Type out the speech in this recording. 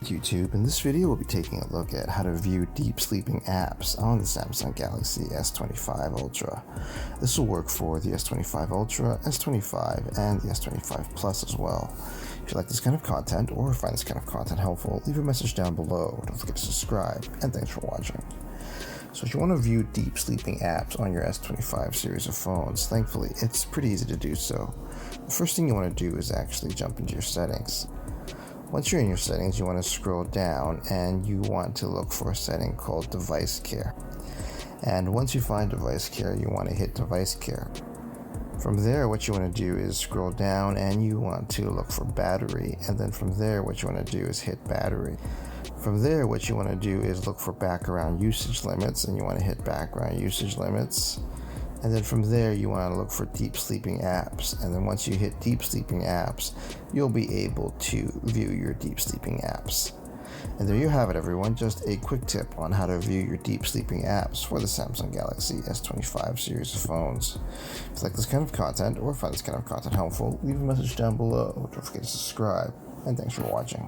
YouTube. In this video, we'll be taking a look at how to view deep sleeping apps on the Samsung Galaxy S25 Ultra. This will work for the S25 Ultra, S25, and the S25 Plus as well. If you like this kind of content or find this kind of content helpful, leave a message down below. Don't forget to subscribe, and thanks for watching. So if you want to view deep sleeping apps on your S25 series of phones, thankfully it's pretty easy to do so. The first thing you want to do is actually jump into your settings. Once you're in your settings, you want to scroll down and you want to look for a setting called Device Care. And once you find Device Care, you want to hit Device Care. From there, what you want to do is scroll down and you want to look for Battery. And then from there, what you want to do is hit Battery. From there, what you want to do is look for background usage limits, and you want to hit background usage limits. And then from there, you want to look for deep sleeping apps. And then once you hit deep sleeping apps, you'll be able to view your deep sleeping apps. And there you have it, everyone. Just a quick tip on how to view your deep sleeping apps for the Samsung Galaxy S25 series of phones. If you like this kind of content or find this kind of content helpful, leave a message down below. Don't forget to subscribe, and thanks for watching.